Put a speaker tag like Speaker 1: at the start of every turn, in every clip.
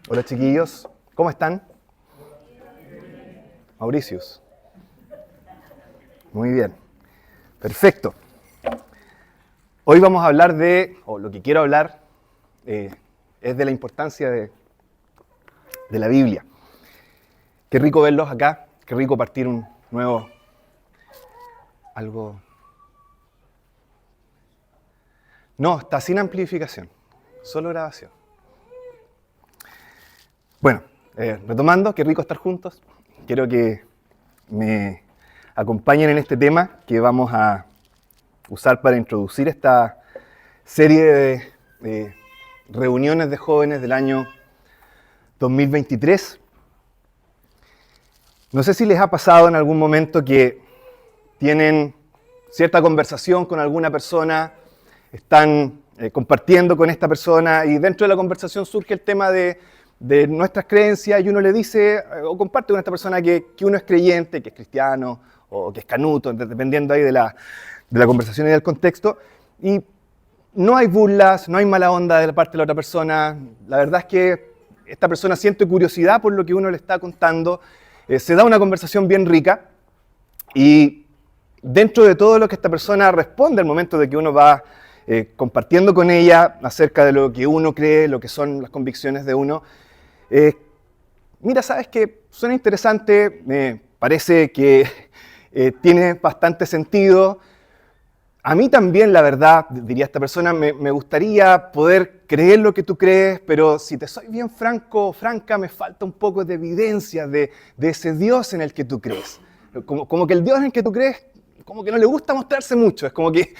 Speaker 1: Hola chiquillos, ¿cómo están? Mauricius. Muy bien, perfecto. Hoy vamos a hablar o lo que quiero hablar, es de la importancia de la Biblia. Qué rico verlos acá, qué rico partir un nuevo, algo... No, está sin amplificación, solo grabación. Bueno, retomando, qué rico estar juntos. Quiero que me acompañen en este tema que vamos a usar para introducir esta serie de reuniones de jóvenes del año 2023. No sé si les ha pasado en algún momento que tienen cierta conversación con alguna persona, están compartiendo con esta persona y dentro de la conversación surge el tema de nuestras creencias y uno le dice o comparte con esta persona que uno es creyente, que es cristiano o que es canuto, dependiendo ahí de la conversación y del contexto. Y no hay burlas, no hay mala onda de la parte de la otra persona. La verdad es que esta persona siente curiosidad por lo que uno le está contando. Se da una conversación bien rica y dentro de todo lo que esta persona responde al momento de que uno va compartiendo con ella acerca de lo que uno cree, lo que son las convicciones de uno, mira, sabes que suena interesante, me parece que tiene bastante sentido. A mí también, la verdad, diría esta persona, me gustaría poder creer lo que tú crees, pero si te soy bien franco o franca, me falta un poco de evidencia de ese Dios en el que tú crees. Como que el Dios en el que tú crees, como que no le gusta mostrarse mucho, es como que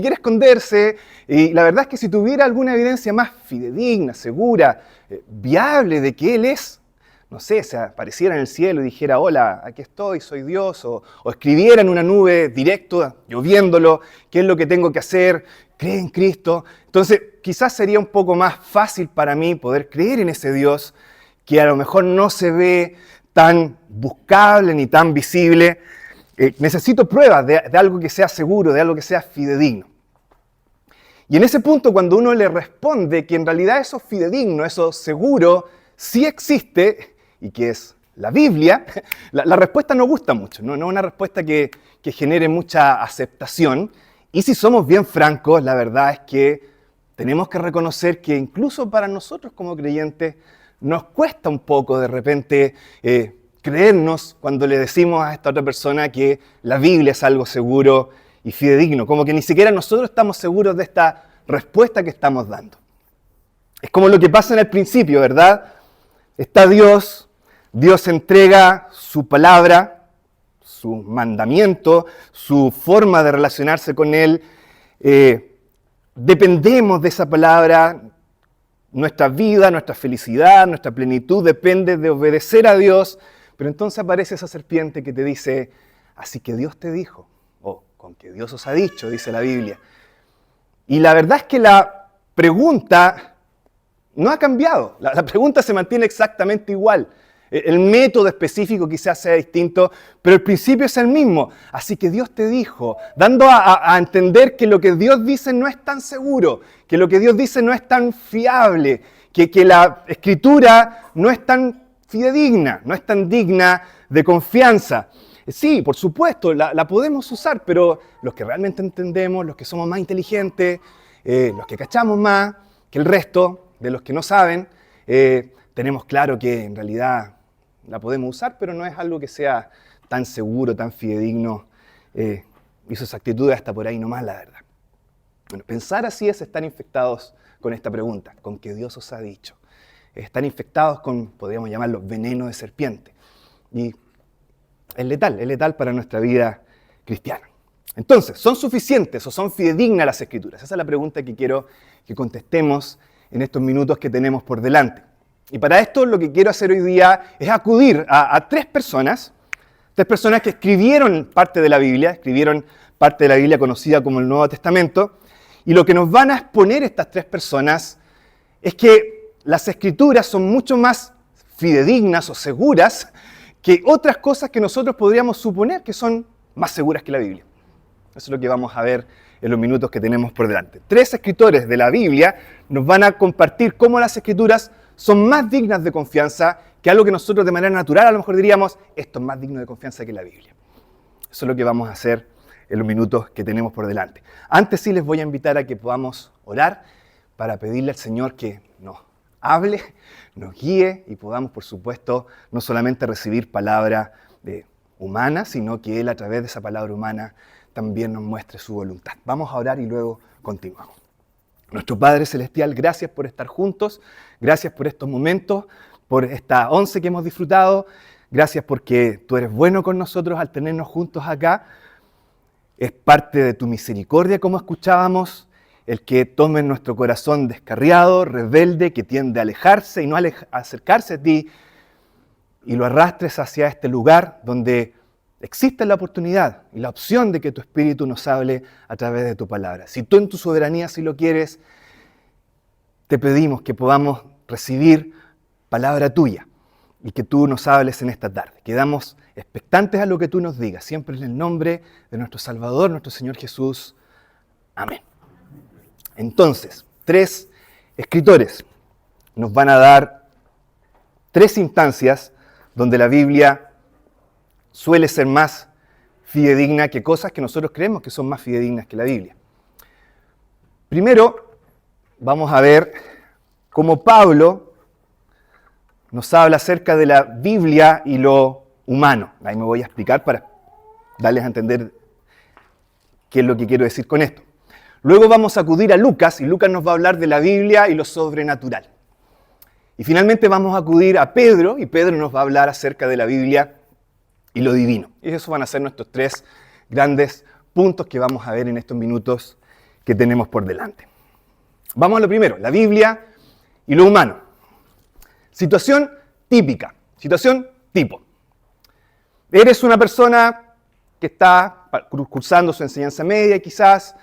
Speaker 1: quiere esconderse. Y la verdad es que si tuviera alguna evidencia más fidedigna, segura, viable de que Él es, no sé, se apareciera en el cielo y dijera, hola, aquí estoy, soy Dios, o escribiera en una nube directo, lloviéndolo, qué es lo que tengo que hacer, cree en Cristo. Entonces, quizás sería un poco más fácil para mí poder creer en ese Dios que a lo mejor no se ve tan buscable ni tan visible. Necesito pruebas de algo que sea seguro, de algo que sea fidedigno. Y en ese punto, cuando uno le responde que en realidad eso fidedigno, eso seguro, sí existe, y que es la Biblia, la respuesta no gusta mucho, no es una respuesta que genere mucha aceptación. Y si somos bien francos, la verdad es que tenemos que reconocer que incluso para nosotros como creyentes nos cuesta un poco de repente creernos cuando le decimos a esta otra persona que la Biblia es algo seguro y fidedigno, como que ni siquiera nosotros estamos seguros de esta respuesta que estamos dando. Es como lo que pasa en el principio, ¿verdad? Está Dios entrega su palabra, su mandamiento, su forma de relacionarse con Él. Dependemos de esa palabra. Nuestra vida, nuestra felicidad, nuestra plenitud depende de obedecer a Dios. Pero entonces aparece esa serpiente que te dice, así que Dios te dijo, o con que Dios os ha dicho, dice la Biblia. Y la verdad es que la pregunta no ha cambiado. La pregunta se mantiene exactamente igual. El método específico quizás sea distinto, pero el principio es el mismo. Así que Dios te dijo, dando a entender que lo que Dios dice no es tan seguro, que lo que Dios dice no es tan fiable, que la Escritura no es tan fidedigna, no es tan digna de confianza. Sí, por supuesto, la podemos usar, pero los que realmente entendemos, los que somos más inteligentes, los que cachamos más que el resto de los que no saben, tenemos claro que en realidad la podemos usar, pero no es algo que sea tan seguro, tan fidedigno, y sus actitudes hasta por ahí nomás, la verdad. Bueno, pensar así es estar infectados con esta pregunta, con que Dios os ha dicho. Están infectados con, podríamos llamarlo, veneno de serpiente. Y es letal para nuestra vida cristiana. Entonces, ¿son suficientes o son fidedignas las Escrituras? Esa es la pregunta que quiero que contestemos en estos minutos que tenemos por delante. Y para esto lo que quiero hacer hoy día es acudir a tres personas que escribieron parte de la Biblia, conocida como el Nuevo Testamento, y lo que nos van a exponer estas tres personas es que las Escrituras son mucho más fidedignas o seguras que otras cosas que nosotros podríamos suponer que son más seguras que la Biblia. Eso es lo que vamos a ver en los minutos que tenemos por delante. Tres escritores de la Biblia nos van a compartir cómo las Escrituras son más dignas de confianza que algo que nosotros de manera natural a lo mejor diríamos, esto es más digno de confianza que la Biblia. Eso es lo que vamos a hacer en los minutos que tenemos por delante. Antes sí les voy a invitar a que podamos orar para pedirle al Señor que nos hable, nos guíe y podamos, por supuesto, no solamente recibir palabra humana, sino que Él a través de esa palabra humana también nos muestre su voluntad. Vamos a orar y luego continuamos. Nuestro Padre Celestial, gracias por estar juntos, gracias por estos momentos, por esta once que hemos disfrutado, gracias porque tú eres bueno con nosotros al tenernos juntos acá. Es parte de tu misericordia, como escuchábamos, el que tomes nuestro corazón descarriado, rebelde, que tiende a alejarse y no a acercarse a ti, y lo arrastres hacia este lugar donde existe la oportunidad y la opción de que tu Espíritu nos hable a través de tu palabra. Si tú en tu soberanía si lo quieres, te pedimos que podamos recibir palabra tuya y que tú nos hables en esta tarde. Quedamos expectantes a lo que tú nos digas, siempre en el nombre de nuestro Salvador, nuestro Señor Jesús. Amén. Entonces, 3 escritores nos van a dar 3 instancias donde la Biblia suele ser más fidedigna que cosas que nosotros creemos que son más fidedignas que la Biblia. Primero, vamos a ver cómo Pablo nos habla acerca de la Biblia y lo humano. Ahí me voy a explicar para darles a entender qué es lo que quiero decir con esto. Luego vamos a acudir a Lucas, y Lucas nos va a hablar de la Biblia y lo sobrenatural. Y finalmente vamos a acudir a Pedro, y Pedro nos va a hablar acerca de la Biblia y lo divino. Y esos van a ser nuestros 3 grandes puntos que vamos a ver en estos minutos que tenemos por delante. Vamos a lo primero, la Biblia y lo humano. Situación típica, situación tipo. Eres una persona que está cursando su enseñanza media quizás,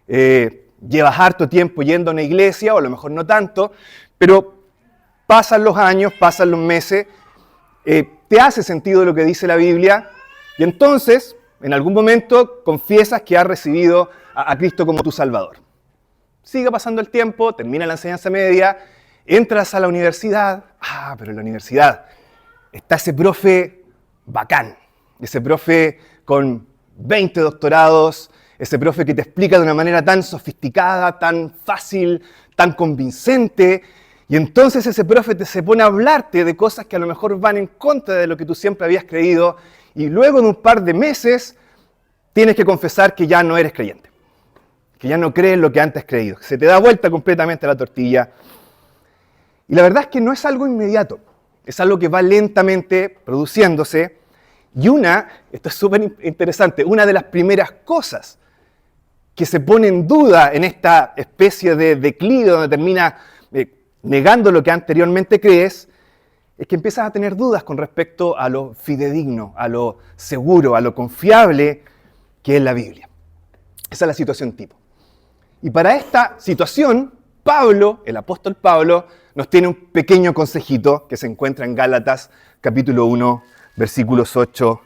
Speaker 1: llevas harto tiempo yendo a una iglesia, o a lo mejor no tanto, pero pasan los años, pasan los meses, te hace sentido lo que dice la Biblia, y entonces, en algún momento, confiesas que has recibido a Cristo como tu Salvador. Sigue pasando el tiempo, termina la enseñanza media, entras a la universidad, pero en la universidad está ese profe bacán, ese profe con 20 doctorados, ese profe que te explica de una manera tan sofisticada, tan fácil, tan convincente, y entonces ese profe se pone a hablarte de cosas que a lo mejor van en contra de lo que tú siempre habías creído, y luego de un par de meses tienes que confesar que ya no eres creyente, que ya no crees lo que antes has creído, que se te da vuelta completamente la tortilla. Y la verdad es que no es algo inmediato, es algo que va lentamente produciéndose, y esto es súper interesante, una de las primeras cosas que se pone en duda en esta especie de declive donde termina negando lo que anteriormente crees, es que empiezas a tener dudas con respecto a lo fidedigno, a lo seguro, a lo confiable que es la Biblia. Esa es la situación tipo. Y para esta situación, Pablo, el apóstol Pablo, nos tiene un pequeño consejito que se encuentra en Gálatas capítulo 1, versículos 8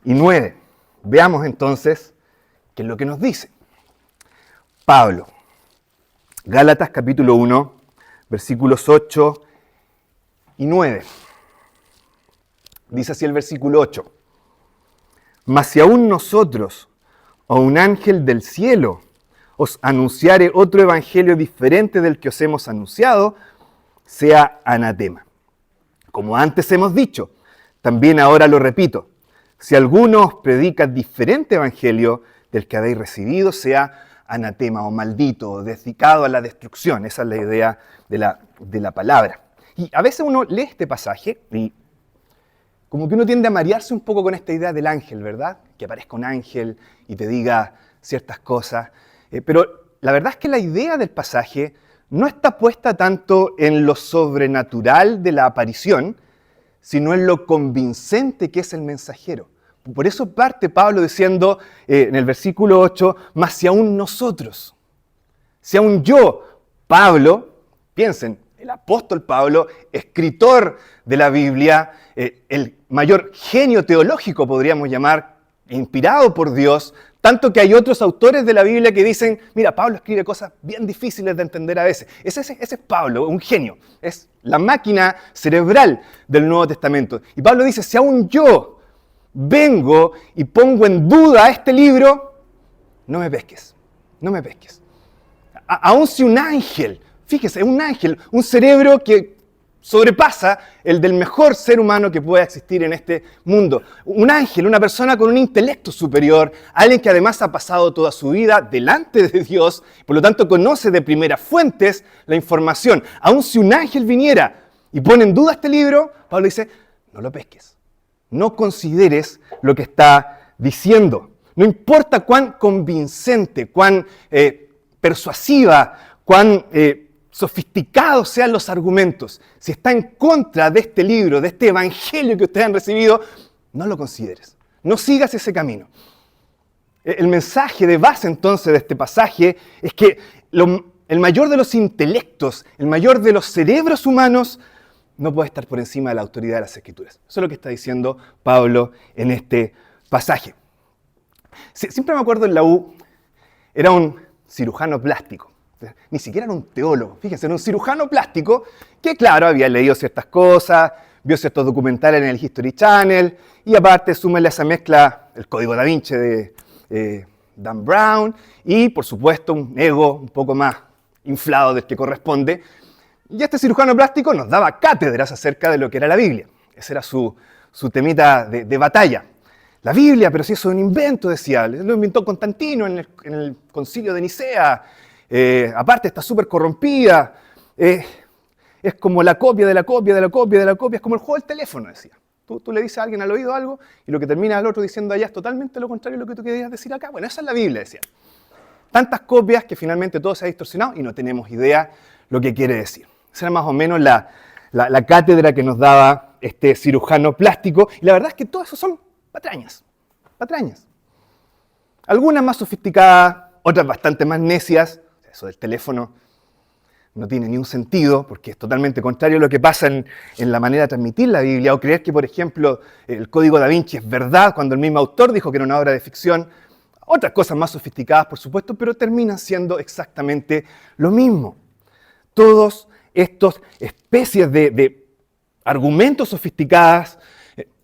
Speaker 1: y 9. Veamos entonces qué es lo que nos dice. Pablo, Gálatas capítulo 1, versículos 8 y 9. Dice así el versículo 8. Mas si aún nosotros o un ángel del cielo os anunciare otro evangelio diferente del que os hemos anunciado, sea anatema. Como antes hemos dicho, también ahora lo repito, si alguno os predica diferente evangelio del que habéis recibido, sea anatema o maldito o dedicado a la destrucción. Esa es la idea de la palabra. Y a veces uno lee este pasaje y como que uno tiende a marearse un poco con esta idea del ángel, ¿verdad? Que aparezca un ángel y te diga ciertas cosas. Pero la verdad es que la idea del pasaje no está puesta tanto en lo sobrenatural de la aparición, sino en lo convincente que es el mensajero. Por eso parte Pablo diciendo en el versículo 8, mas si aún nosotros, si aún yo, Pablo, piensen, el apóstol Pablo, escritor de la Biblia, el mayor genio teológico podríamos llamar, inspirado por Dios, Tanto que hay otros autores de la Biblia que dicen, mira, Pablo escribe cosas bien difíciles de entender a veces. Ese es Pablo, un genio. Es la máquina cerebral del Nuevo Testamento. Y Pablo dice, si aún yo vengo y pongo en duda este libro, no me pesques, no me pesques. Aún si un ángel, fíjese, un ángel, un cerebro que sobrepasa el del mejor ser humano que pueda existir en este mundo. Un ángel, una persona con un intelecto superior, alguien que además ha pasado toda su vida delante de Dios, por lo tanto conoce de primeras fuentes la información. Aun si un ángel viniera y pone en duda este libro, Pablo dice, no lo pesques, no consideres lo que está diciendo. No importa cuán convincente, cuán persuasiva, cuán sofisticados sean los argumentos, si está en contra de este libro, de este evangelio que ustedes han recibido, no lo consideres, no sigas ese camino. El mensaje de base entonces de este pasaje es que el mayor de los intelectos, el mayor de los cerebros humanos, no puede estar por encima de la autoridad de las Escrituras. Eso es lo que está diciendo Pablo en este pasaje. Siempre me acuerdo en la U, era un cirujano plástico. Ni siquiera era un teólogo, fíjense, era un cirujano plástico que, claro, había leído ciertas cosas, vio ciertos documentales en el History Channel y aparte súmele a esa mezcla el Código Da Vinci de Dan Brown y, por supuesto, un ego un poco más inflado del que corresponde. Y este cirujano plástico nos daba cátedras acerca de lo que era la Biblia. Ese era su temita de batalla. La Biblia, pero si eso es un invento, decía, lo inventó Constantino en el concilio de Nicea. Aparte está súper corrompida, es como la copia de la copia de la copia de la copia, es como el juego del teléfono, decía. Tú le dices a alguien al oído algo y lo que termina el otro diciendo allá es totalmente lo contrario de lo que tú querías decir acá. Bueno, esa es la Biblia, decía. Tantas copias que finalmente todo se ha distorsionado y no tenemos idea lo que quiere decir. Esa era más o menos la cátedra que nos daba este cirujano plástico. Y la verdad es que todo eso son patrañas, patrañas. Algunas más sofisticadas, otras bastante más necias. Eso del teléfono no tiene ni un sentido, porque es totalmente contrario a lo que pasa en la manera de transmitir la Biblia, o creer que, por ejemplo, el Código Da Vinci es verdad, cuando el mismo autor dijo que era una obra de ficción. Otras cosas más sofisticadas, por supuesto, pero terminan siendo exactamente lo mismo. Todos estos especies de argumentos sofisticados,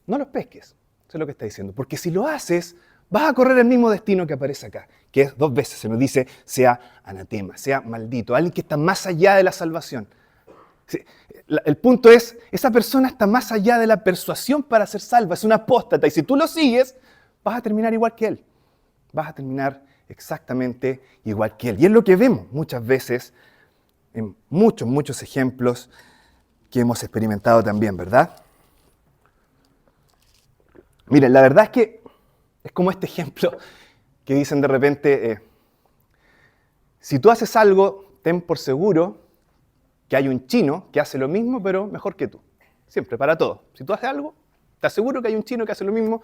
Speaker 1: no los pesques, eso es lo que está diciendo, porque si lo haces, vas a correr el mismo destino que aparece acá, que es 2 veces, se nos dice, sea anatema, sea maldito, alguien que está más allá de la salvación. El punto es, esa persona está más allá de la persuasión para ser salva, es una apóstata, y si tú lo sigues, vas a terminar igual que él. Vas a terminar exactamente igual que él. Y es lo que vemos muchas veces en muchos ejemplos que hemos experimentado también, ¿verdad? Miren, la verdad es que es como este ejemplo que dicen de repente, si tú haces algo, ten por seguro que hay un chino que hace lo mismo, pero mejor que tú. Siempre, para todo. Si tú haces algo, te aseguro que hay un chino que hace lo mismo,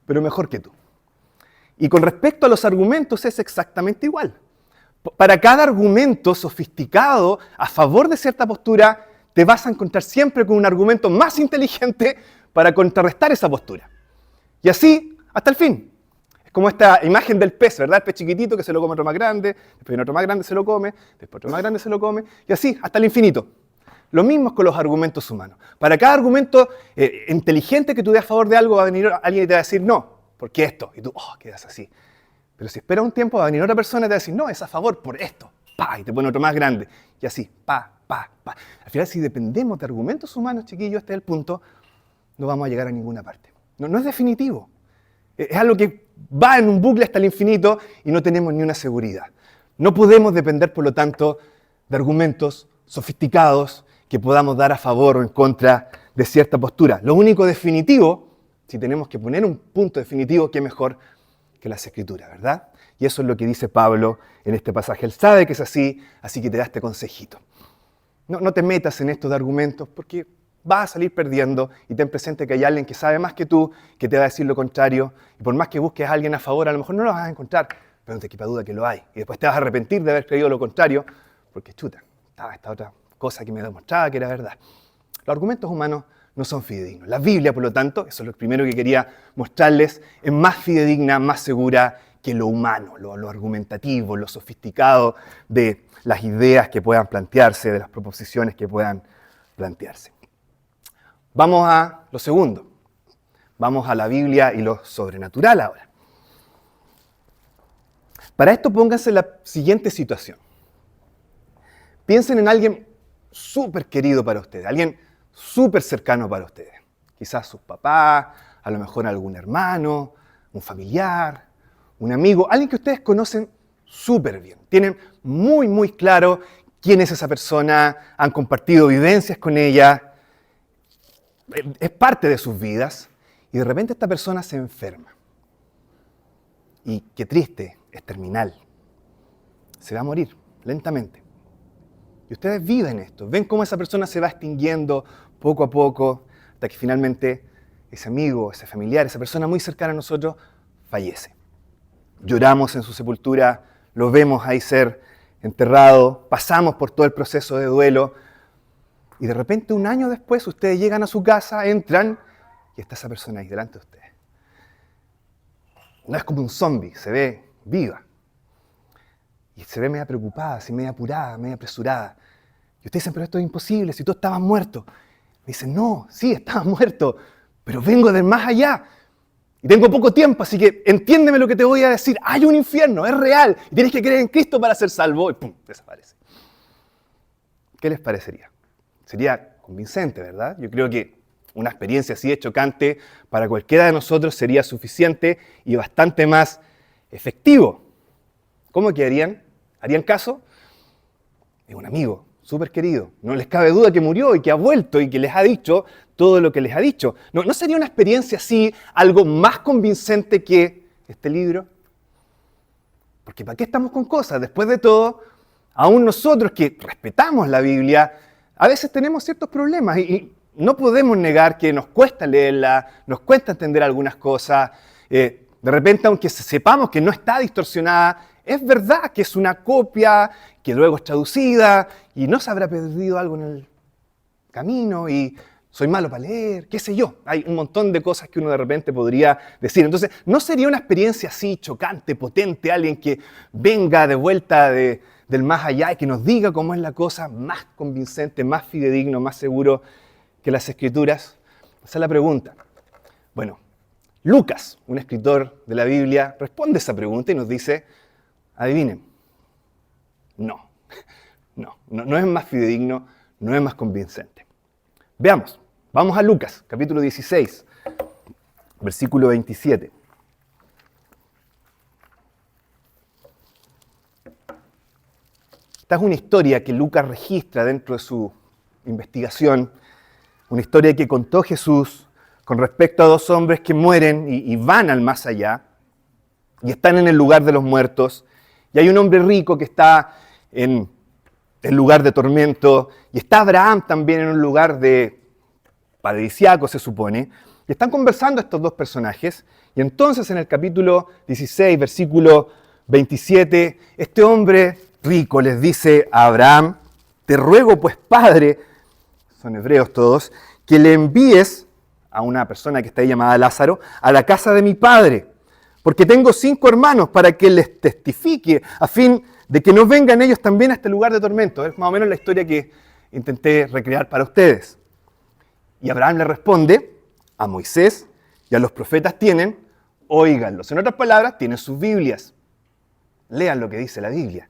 Speaker 1: pero mejor que tú. Y con respecto a los argumentos es exactamente igual. Para cada argumento sofisticado a favor de cierta postura, te vas a encontrar siempre con un argumento más inteligente para contrarrestar esa postura. Y así hasta el fin. Es como esta imagen del pez, ¿verdad? El pez chiquitito que se lo come otro más grande, después viene otro más grande se lo come, después otro más grande se lo come, y así hasta el infinito. Lo mismo es con los argumentos humanos. Para cada argumento inteligente que tú des a favor de algo, va a venir alguien y te va a decir, no, ¿por qué esto? Y tú, quedas así. Pero si esperas un tiempo, va a venir otra persona y te va a decir, no, es a favor por esto. ¡Pah! Y te pone otro más grande. Y así, pa. Al final, si dependemos de argumentos humanos, chiquillos, este es el punto, no vamos a llegar a ninguna parte. No es definitivo. Es algo que va en un bucle hasta el infinito y no tenemos ni una seguridad. No podemos depender, por lo tanto, de argumentos sofisticados que podamos dar a favor o en contra de cierta postura. Lo único definitivo, si tenemos que poner un punto definitivo, qué mejor que las Escrituras, ¿verdad? Y eso es lo que dice Pablo en este pasaje. Él sabe que es así que te da este consejito. No te metas en estos de argumentos porque vas a salir perdiendo y ten presente que hay alguien que sabe más que tú, que te va a decir lo contrario, y por más que busques a alguien a favor, a lo mejor no lo vas a encontrar, pero no te quepa duda que lo hay. Y después te vas a arrepentir de haber creído lo contrario, porque estaba esta otra cosa que me demostraba que era verdad. Los argumentos humanos no son fidedignos. La Biblia, por lo tanto, eso es lo primero que quería mostrarles, es más fidedigna, más segura que lo humano, lo argumentativo, lo sofisticado de las ideas que puedan plantearse, de las proposiciones que puedan plantearse. Vamos a lo segundo. Vamos a la Biblia y lo sobrenatural ahora. Para esto pónganse la siguiente situación. Piensen en alguien súper querido para ustedes, alguien súper cercano para ustedes. Quizás sus papás, a lo mejor algún hermano, un familiar, un amigo, alguien que ustedes conocen súper bien. Tienen muy, muy claro quién es esa persona, han compartido vivencias con ella, es parte de sus vidas, y de repente esta persona se enferma. Y qué triste, es terminal. Se va a morir lentamente. Y ustedes viven esto, ven cómo esa persona se va extinguiendo poco a poco, hasta que finalmente ese amigo, ese familiar, esa persona muy cercana a nosotros, fallece. Lloramos en su sepultura, lo vemos ahí ser enterrado, pasamos por todo el proceso de duelo, y de repente un año después ustedes llegan a su casa, entran, y está esa persona ahí delante de ustedes. No es como un zombie, se ve viva. Y se ve media preocupada, así media apurada, media apresurada. Y ustedes dicen, pero esto es imposible, si tú estabas muerto. Me dicen, no, sí, estaba muerto, pero vengo del más allá. Y tengo poco tiempo, así que entiéndeme lo que te voy a decir. Hay un infierno, es real, y tienes que creer en Cristo para ser salvo. Y pum, desaparece. ¿Qué les parecería? Sería convincente, ¿verdad? Yo creo que una experiencia así de chocante para cualquiera de nosotros sería suficiente y bastante más efectivo. ¿Cómo quedarían? ¿Harían caso? Es un amigo súper querido. No les cabe duda que murió y que ha vuelto y que les ha dicho todo lo que les ha dicho. ¿No sería una experiencia así algo más convincente que este libro? Porque ¿para qué estamos con cosas? Después de todo, aún nosotros que respetamos la Biblia, a veces tenemos ciertos problemas y no podemos negar que nos cuesta leerla, nos cuesta entender algunas cosas. De repente, aunque sepamos que no está distorsionada, es verdad que es una copia que luego es traducida y no se habrá perdido algo en el camino y soy malo para leer, qué sé yo. Hay un montón de cosas que uno de repente podría decir. Entonces, ¿no sería una experiencia así chocante, potente, alguien que venga de vuelta del más allá y que nos diga cómo es la cosa, más convincente, más fidedigno, más seguro que las Escrituras? Esa es la pregunta. Bueno, Lucas, un escritor de la Biblia, responde esa pregunta y nos dice, adivinen, no es más fidedigno, no es más convincente. Veamos, vamos a Lucas, capítulo 16, versículo 27. Esta es una historia que Lucas registra dentro de su investigación, una historia que contó Jesús con respecto a dos hombres que mueren y van al más allá y están en el lugar de los muertos. Y hay un hombre rico que está en el lugar de tormento y está Abraham también en un lugar de paradisíaco, se supone. Y están conversando estos dos personajes. Y entonces en el capítulo 16, versículo 27, este hombre rico les dice a Abraham, te ruego pues, Padre, son hebreos todos, que le envíes a una persona que está ahí llamada Lázaro a la casa de mi padre, porque tengo 5 hermanos para que les testifique, a fin de que no vengan ellos también a este lugar de tormento. Es más o menos la historia que intenté recrear para ustedes. Y Abraham le responde, a Moisés y a los profetas tienen, óiganlos. En otras palabras, tienen sus Biblias. Lean lo que dice la Biblia.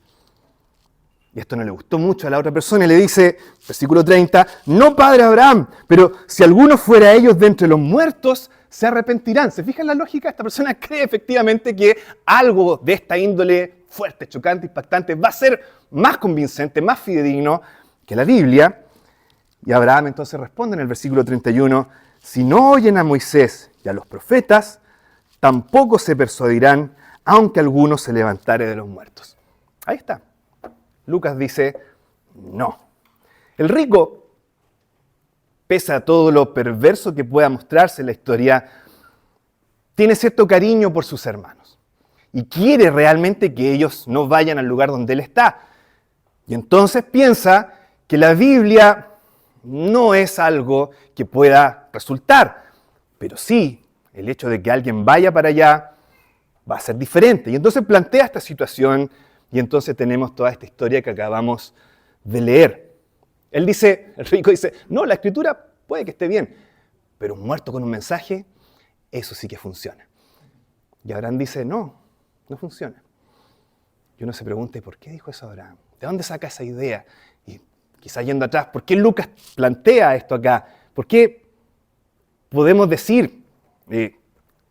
Speaker 1: Y esto no le gustó mucho a la otra persona y le dice, versículo 30, no, padre Abraham, pero si alguno fuera ellos de entre los muertos, se arrepentirán. ¿Se fijan la lógica? Esta persona cree efectivamente que algo de esta índole fuerte, chocante, impactante, va a ser más convincente, más fidedigno que la Biblia. Y Abraham entonces responde en el versículo 31, si no oyen a Moisés y a los profetas, tampoco se persuadirán, aunque alguno se levantare de los muertos. Ahí está. Lucas dice, no. El rico, pese a todo lo perverso que pueda mostrarse en la historia, tiene cierto cariño por sus hermanos y quiere realmente que ellos no vayan al lugar donde él está. Y entonces piensa que la Biblia no es algo que pueda resultar, pero sí el hecho de que alguien vaya para allá va a ser diferente. Y entonces plantea esta situación y entonces tenemos toda esta historia que acabamos de leer. Él dice, el rico dice, no, la escritura puede que esté bien, pero un muerto con un mensaje, eso sí que funciona. Y Abraham dice, no funciona. Y uno se pregunta, ¿por qué dijo eso Abraham? ¿De dónde saca esa idea? Y quizás yendo atrás, ¿por qué Lucas plantea esto acá? ¿Por qué podemos decir,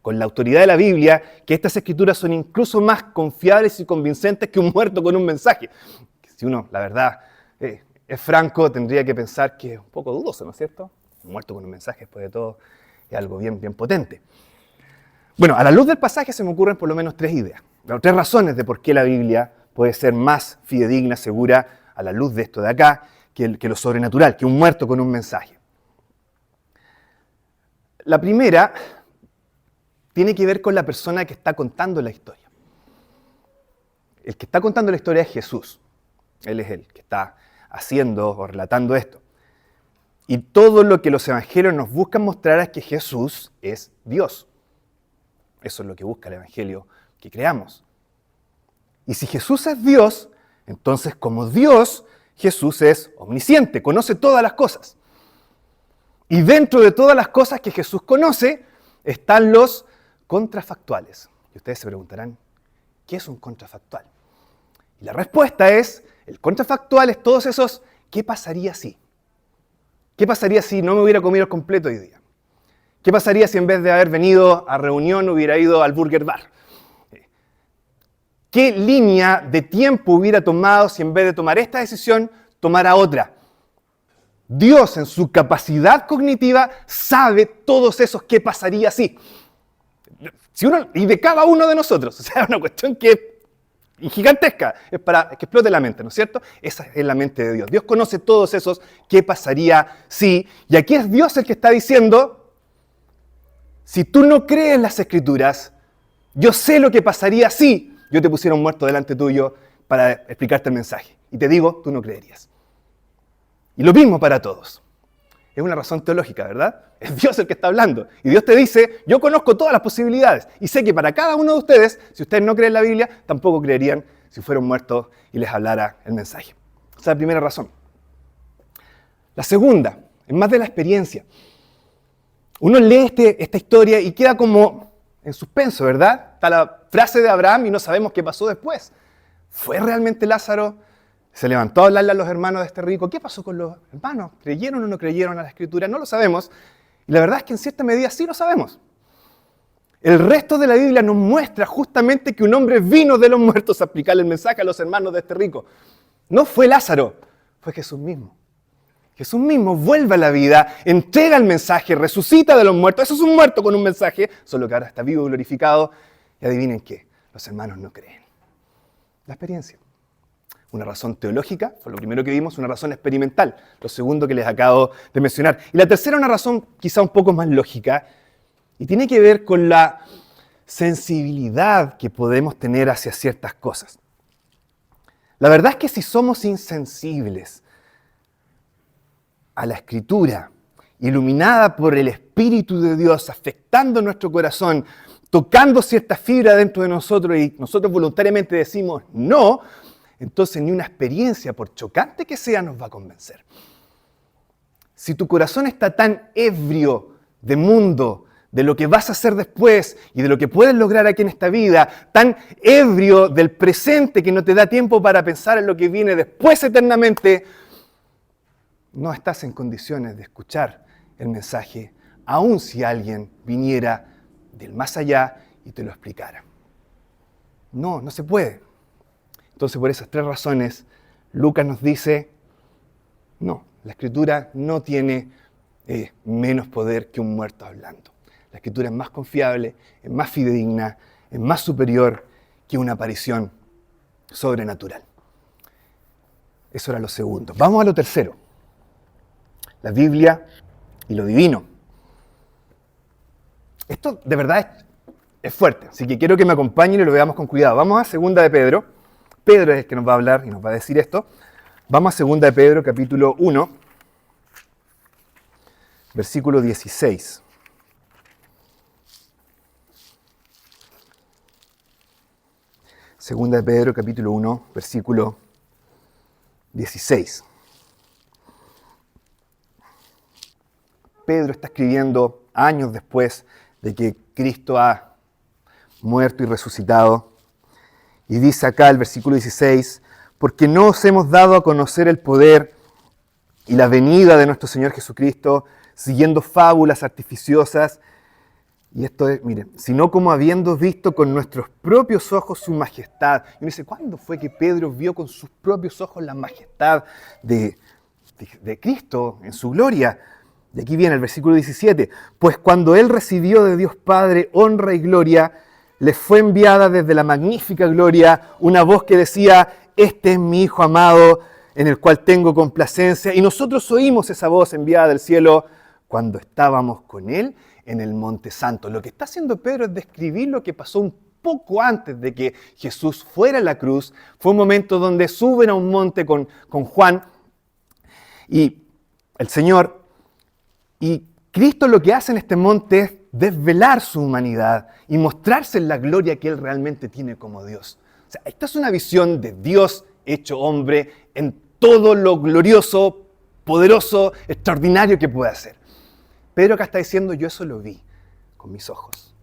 Speaker 1: con la autoridad de la Biblia, que estas escrituras son incluso más confiables y convincentes que un muerto con un mensaje? Si uno, la verdad, es franco, tendría que pensar que es un poco dudoso, ¿no es cierto? Un muerto con un mensaje, después de todo, es algo bien potente. Bueno, a la luz del pasaje se me ocurren por lo menos tres ideas, tres razones de por qué la Biblia puede ser más fidedigna, segura, a la luz de esto de acá, que lo sobrenatural, que un muerto con un mensaje. La primera tiene que ver con la persona que está contando la historia. El que está contando la historia es Jesús. Él es el que está haciendo o relatando esto. Y todo lo que los evangelios nos buscan mostrar es que Jesús es Dios. Eso es lo que busca el evangelio que creamos. Y si Jesús es Dios, entonces como Dios, Jesús es omnisciente, conoce todas las cosas. Y dentro de todas las cosas que Jesús conoce, están los contrafactuales. Y ustedes se preguntarán, ¿qué es un contrafactual? Y la respuesta es, el contrafactual es todos esos, ¿qué pasaría si? ¿Qué pasaría si no me hubiera comido el completo hoy día? ¿Qué pasaría si en vez de haber venido a reunión hubiera ido al Burger Bar? ¿Qué línea de tiempo hubiera tomado si en vez de tomar esta decisión, tomara otra? Dios en su capacidad cognitiva sabe todos esos qué pasaría si. Y de cada uno de nosotros. O sea, es una cuestión que es gigantesca. Es para que explote la mente, ¿no es cierto? Esa es la mente de Dios. Dios conoce todos esos qué pasaría si. Y aquí es Dios el que está diciendo, si tú no crees en las Escrituras, yo sé lo que pasaría si yo te pusiera un muerto delante tuyo para explicarte el mensaje. Y te digo, tú no creerías. Y lo mismo para todos. Es una razón teológica, ¿verdad? Es Dios el que está hablando. Y Dios te dice, yo conozco todas las posibilidades. Y sé que para cada uno de ustedes, si ustedes no creen en la Biblia, tampoco creerían si fueran muertos y les hablara el mensaje. Esa es la primera razón. La segunda, es más de la experiencia. Uno lee esta historia y queda como en suspenso, ¿verdad? Está la frase de Abraham y no sabemos qué pasó después. ¿Fue realmente Lázaro? ¿Se levantó a hablarle a los hermanos de este rico? ¿Qué pasó con los hermanos? ¿Creyeron o no creyeron a la Escritura? No lo sabemos. Y la verdad es que en cierta medida sí lo sabemos. El resto de la Biblia nos muestra justamente que un hombre vino de los muertos a explicarle el mensaje a los hermanos de este rico. No fue Lázaro, fue Jesús mismo. Jesús mismo vuelve a la vida, entrega el mensaje, resucita de los muertos. Eso es un muerto con un mensaje, solo que ahora está vivo y glorificado. Y adivinen qué, los hermanos no creen. La experiencia. Una razón teológica, fue lo primero que vimos, una razón experimental, lo segundo que les acabo de mencionar. Y la tercera, una razón quizá un poco más lógica, y tiene que ver con la sensibilidad que podemos tener hacia ciertas cosas. La verdad es que si somos insensibles a la Escritura, iluminada por el Espíritu de Dios, afectando nuestro corazón, tocando cierta fibra dentro de nosotros y nosotros voluntariamente decimos no, entonces ni una experiencia, por chocante que sea, nos va a convencer. Si tu corazón está tan ebrio de mundo, de lo que vas a hacer después y de lo que puedes lograr aquí en esta vida, tan ebrio del presente que no te da tiempo para pensar en lo que viene después eternamente, no estás en condiciones de escuchar el mensaje, aun si alguien viniera del más allá y te lo explicara. No se puede. Entonces, por esas tres razones, Lucas nos dice, no, la Escritura no tiene menos poder que un muerto hablando. La Escritura es más confiable, es más fidedigna, es más superior que una aparición sobrenatural. Eso era lo segundo. Vamos a lo tercero. La Biblia y lo divino. Esto de verdad es fuerte, así que quiero que me acompañen y lo veamos con cuidado. Vamos a 2 de Pedro. Pedro es el que nos va a hablar y nos va a decir esto. Vamos a 2 de Pedro, capítulo 1, versículo 16. Segunda de Pedro, capítulo 1, versículo 16. Pedro está escribiendo años después de que Cristo ha muerto y resucitado. Y dice acá el versículo 16, porque no os hemos dado a conocer el poder y la venida de nuestro Señor Jesucristo, siguiendo fábulas artificiosas. Y esto es, miren, sino como habiendo visto con nuestros propios ojos su majestad. Y uno dice, ¿cuándo fue que Pedro vio con sus propios ojos la majestad de Cristo en su gloria? Y aquí viene el versículo 17. Pues cuando Él recibió de Dios Padre honra y gloria, le fue enviada desde la magnífica gloria una voz que decía, este es mi Hijo amado, en el cual tengo complacencia. Y nosotros oímos esa voz enviada del cielo cuando estábamos con Él en el Monte Santo. Lo que está haciendo Pedro es describir lo que pasó un poco antes de que Jesús fuera a la cruz. Fue un momento donde suben a un monte con Juan y el Señor. Y Cristo lo que hace en este monte es desvelar su humanidad y mostrarse en la gloria que Él realmente tiene como Dios. O sea, esta es una visión de Dios hecho hombre en todo lo glorioso, poderoso, extraordinario que puede hacer. Pedro acá está diciendo, yo eso lo vi con mis ojos.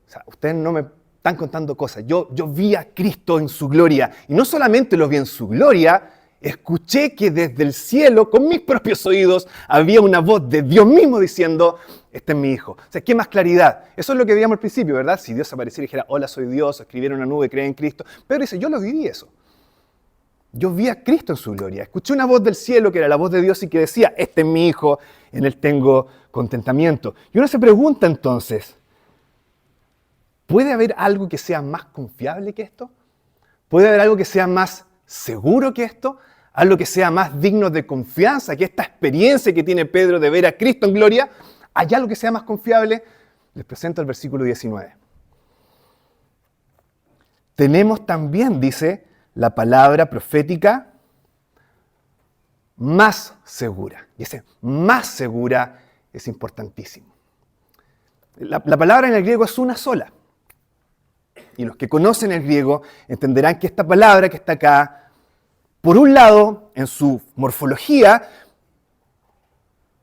Speaker 1: O sea, ustedes no me están contando cosas. Yo vi a Cristo en su gloria. Y no solamente lo vi en su gloria, escuché que desde el cielo, con mis propios oídos, había una voz de Dios mismo diciendo, este es mi Hijo. O sea, ¿qué más claridad? Eso es lo que veíamos al principio, ¿verdad? Si Dios apareciera y dijera, hola, soy Dios, escribiera una nube, cree en Cristo. Pedro dice, yo lo viví eso. Yo vi a Cristo en su gloria. Escuché una voz del cielo que era la voz de Dios y que decía, este es mi Hijo, en Él tengo contentamiento. Y uno se pregunta entonces, ¿puede haber algo que sea más confiable que esto? ¿Puede haber algo que sea más seguro que esto? ¿Algo que sea más digno de confianza que esta experiencia que tiene Pedro de ver a Cristo en gloria? ¿Hay algo que sea más confiable? Les presento el versículo 19. Tenemos también, dice, la palabra profética más segura. Y ese más segura es importantísimo. La palabra en el griego es una sola. Y los que conocen el griego entenderán que esta palabra que está acá, por un lado, en su morfología,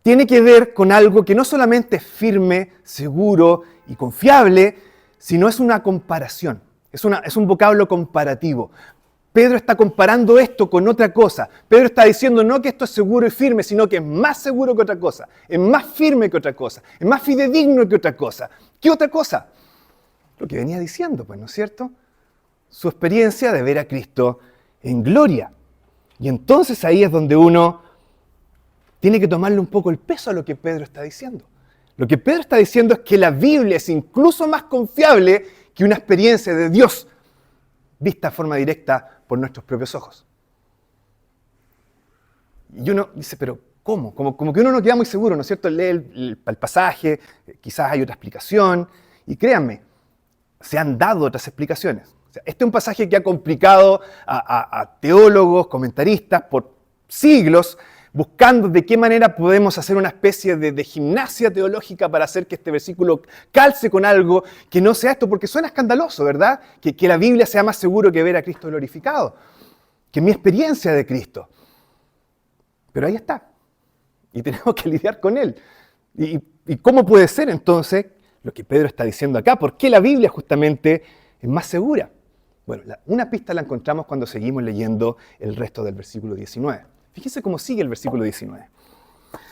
Speaker 1: tiene que ver con algo que no solamente es firme, seguro y confiable, sino es una comparación. Es un vocablo comparativo. Pedro está comparando esto con otra cosa. Pedro está diciendo no que esto es seguro y firme, sino que es más seguro que otra cosa, es más firme que otra cosa, es más fidedigno que otra cosa. ¿Qué otra cosa? Lo que venía diciendo, pues, ¿no es cierto? Su experiencia de ver a Cristo en gloria. Y entonces ahí es donde uno tiene que tomarle un poco el peso a lo que Pedro está diciendo. Lo que Pedro está diciendo es que la Biblia es incluso más confiable que una experiencia de Dios vista de forma directa por nuestros propios ojos. Y uno dice, pero ¿cómo? Como que uno no queda muy seguro, ¿no es cierto? Lee el pasaje, quizás hay otra explicación, y créanme, se han dado otras explicaciones. O sea, este es un pasaje que ha complicado a teólogos, comentaristas por siglos, buscando de qué manera podemos hacer una especie de gimnasia teológica para hacer que este versículo calce con algo que no sea esto, porque suena escandaloso, ¿verdad? Que la Biblia sea más seguro que ver a Cristo glorificado, que mi experiencia de Cristo. Pero ahí está, y tenemos que lidiar con Él. ¿Y cómo puede ser entonces lo que Pedro está diciendo acá? ¿Por qué la Biblia justamente es más segura? Bueno, una pista la encontramos cuando seguimos leyendo el resto del versículo 19. Fíjense cómo sigue el versículo 19.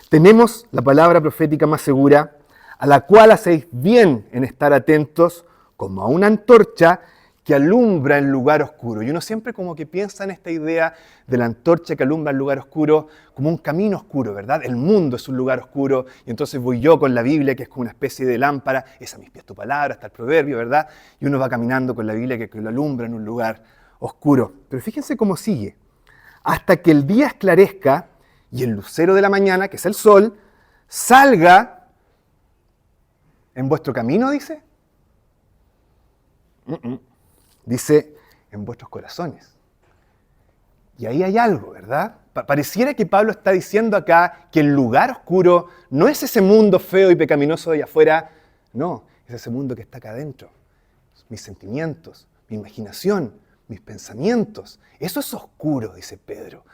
Speaker 1: Tenemos la palabra profética más segura, a la cual hacéis bien en estar atentos como a una antorcha que alumbra en lugar oscuro. Y uno siempre como que piensa en esta idea de la antorcha que alumbra en lugar oscuro como un camino oscuro, ¿verdad? El mundo es un lugar oscuro y entonces voy yo con la Biblia, que es como una especie de lámpara, es a mis pies tu palabra, está el proverbio, ¿verdad? Y uno va caminando con la Biblia que lo alumbra en un lugar oscuro. Pero fíjense cómo sigue. Hasta que el día esclarezca y el lucero de la mañana, que es el sol, salga en vuestro camino, dice. Dice, en vuestros corazones. Y ahí hay algo, ¿verdad? Pareciera que Pablo está diciendo acá que el lugar oscuro no es ese mundo feo y pecaminoso de allá afuera, no, es ese mundo que está acá adentro. Mis sentimientos, mi imaginación, mis pensamientos. Eso es oscuro, dice Pedro.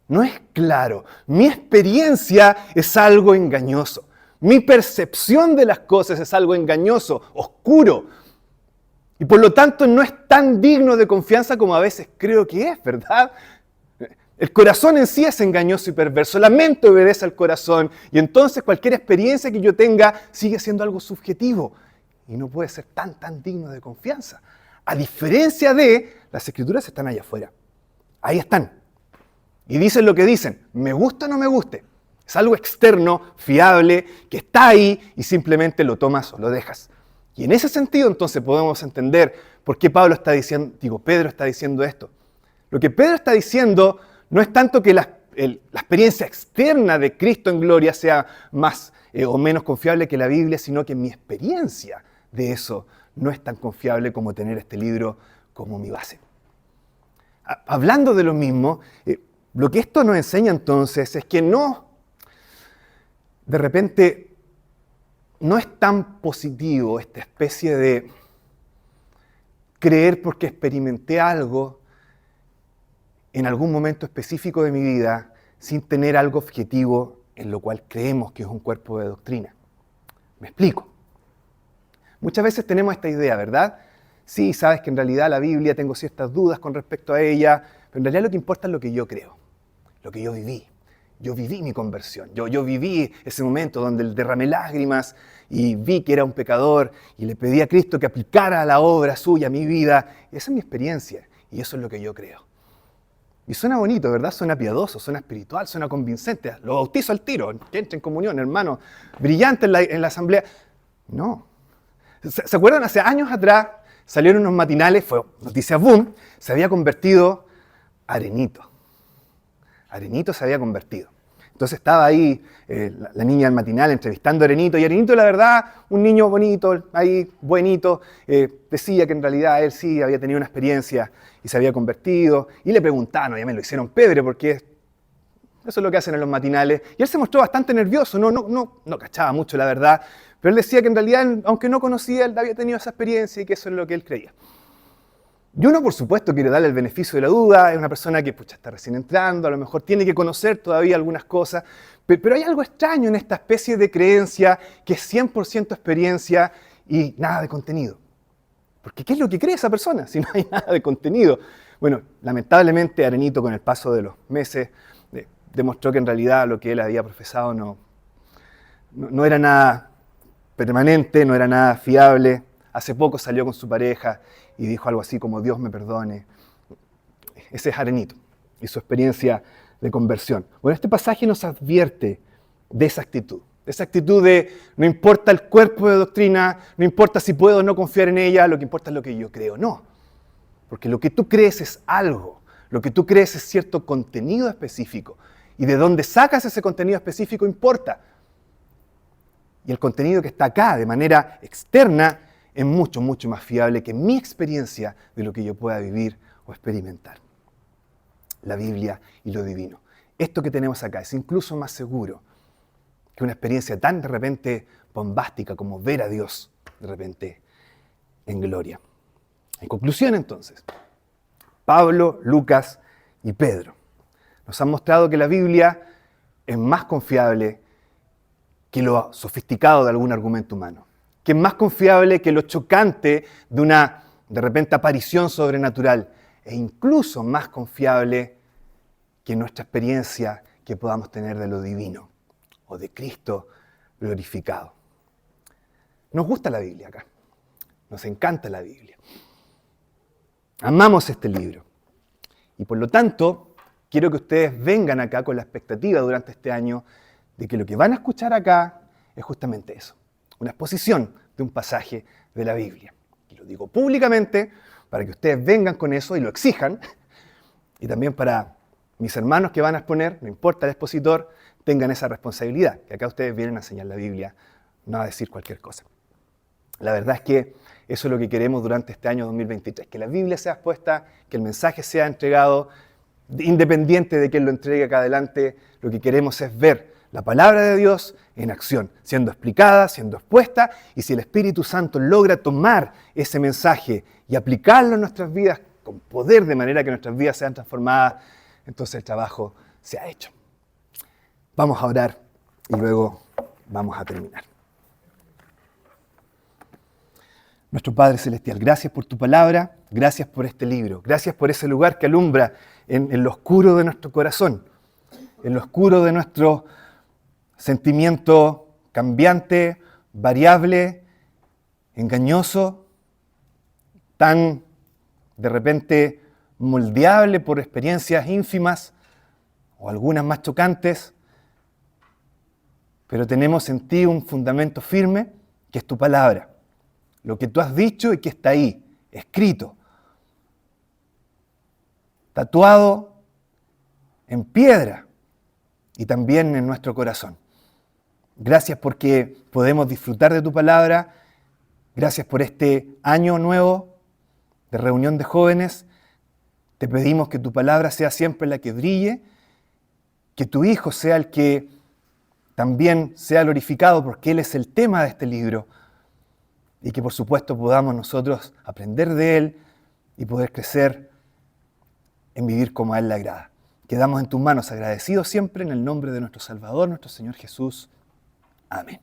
Speaker 1: No es claro. Mi experiencia es algo engañoso. Mi percepción de las cosas es algo engañoso, oscuro. Y por lo tanto no es tan digno de confianza como a veces creo que es, ¿verdad? El corazón en sí es engañoso y perverso. La mente obedece al corazón. Y entonces cualquier experiencia que yo tenga sigue siendo algo subjetivo. Y no puede ser tan digno de confianza. A diferencia de, las escrituras están allá afuera. Ahí están. Y dicen lo que dicen. Me gusta o no me guste. Es algo externo, fiable, que está ahí y simplemente lo tomas o lo dejas. Y en ese sentido entonces podemos entender por qué Pedro está diciendo esto. Lo que Pedro está diciendo no es tanto que la experiencia externa de Cristo en gloria sea más o menos confiable que la Biblia, sino que mi experiencia de eso no es tan confiable como tener este libro como mi base. Hablando de lo mismo, lo que esto nos enseña entonces es que de repente, no es tan positivo esta especie de creer porque experimenté algo en algún momento específico de mi vida sin tener algo objetivo en lo cual creemos que es un cuerpo de doctrina. ¿Me explico? Muchas veces tenemos esta idea, ¿verdad? Sí, sabes que en realidad la Biblia tengo ciertas dudas con respecto a ella, pero en realidad lo que importa es lo que yo creo, lo que yo viví. Yo viví mi conversión, yo viví ese momento donde derramé lágrimas y vi que era un pecador y le pedí a Cristo que aplicara la obra suya a mi vida. Esa es mi experiencia y eso es lo que yo creo. Y suena bonito, ¿verdad? Suena piadoso, suena espiritual, suena convincente. Lo bautizo al tiro, que entre en comunión, hermano. Brillante en la asamblea. No. ¿Se acuerdan? Hace años atrás salieron unos matinales, fue noticia boom, se había convertido Arenito. Arenito se había convertido. Entonces estaba ahí la niña del matinal entrevistando a Arenito, y Arenito, la verdad, un niño bonito, ahí buenito, decía que en realidad él sí había tenido una experiencia y se había convertido, y le preguntaban, obviamente lo hicieron pebre, porque eso es lo que hacen en los matinales, y él se mostró bastante nervioso, no cachaba mucho la verdad, pero él decía que en realidad, aunque no conocía, él había tenido esa experiencia y que eso es lo que él creía. Y uno, por supuesto, quiere darle el beneficio de la duda, es una persona que está recién entrando, a lo mejor tiene que conocer todavía algunas cosas, pero hay algo extraño en esta especie de creencia que es 100% experiencia y nada de contenido. Porque ¿qué es lo que cree esa persona si no hay nada de contenido? Bueno, lamentablemente Arenito, con el paso de los meses, demostró que en realidad lo que él había profesado no era nada permanente, no era nada fiable. Hace poco salió con su pareja y dijo algo así como Dios me perdone. Ese es Arenito y su experiencia de conversión. Bueno, este pasaje nos advierte de esa actitud de no importa el cuerpo de doctrina, no importa si puedo o no confiar en ella, lo que importa es lo que yo creo. No, porque lo que tú crees es algo, lo que tú crees es cierto contenido específico y de dónde sacas ese contenido específico importa. Y el contenido que está acá de manera externa es mucho más fiable que mi experiencia de lo que yo pueda vivir o experimentar. La Biblia y lo divino. Esto que tenemos acá es incluso más seguro que una experiencia tan de repente bombástica como ver a Dios de repente en gloria. En conclusión entonces, Pablo, Lucas y Pedro nos han mostrado que la Biblia es más confiable que lo sofisticado de algún argumento humano, que es más confiable que lo chocante de una, de repente, aparición sobrenatural, e incluso más confiable que nuestra experiencia que podamos tener de lo divino o de Cristo glorificado. Nos gusta la Biblia acá, nos encanta la Biblia. Amamos este libro y por lo tanto quiero que ustedes vengan acá con la expectativa durante este año de que lo que van a escuchar acá es justamente eso, una exposición de un pasaje de la Biblia. Y lo digo públicamente para que ustedes vengan con eso y lo exijan, y también para mis hermanos que van a exponer, no importa el expositor, tengan esa responsabilidad, que acá ustedes vienen a enseñar la Biblia, no a decir cualquier cosa. La verdad es que eso es lo que queremos durante este año 2023, que la Biblia sea expuesta, que el mensaje sea entregado, independiente de quién lo entregue acá adelante, lo que queremos es ver la palabra de Dios en acción, siendo explicada, siendo expuesta, y si el Espíritu Santo logra tomar ese mensaje y aplicarlo en nuestras vidas con poder, de manera que nuestras vidas sean transformadas, entonces el trabajo se ha hecho. Vamos a orar y luego vamos a terminar. Nuestro Padre Celestial, gracias por tu palabra, gracias por este libro, gracias por ese lugar que alumbra en lo oscuro de nuestro corazón, en lo oscuro de nuestro sentimiento cambiante, variable, engañoso, tan de repente moldeable por experiencias ínfimas o algunas más chocantes, pero tenemos en ti un fundamento firme que es tu palabra, lo que tú has dicho y que está ahí, escrito, tatuado en piedra y también en nuestro corazón. Gracias porque podemos disfrutar de tu palabra, gracias por este año nuevo de reunión de jóvenes. Te pedimos que tu palabra sea siempre la que brille, que tu Hijo sea el que también sea glorificado porque Él es el tema de este libro y que por supuesto podamos nosotros aprender de Él y poder crecer en vivir como a Él le agrada. Quedamos en tus manos agradecidos siempre en el nombre de nuestro Salvador, nuestro Señor Jesús. Amén.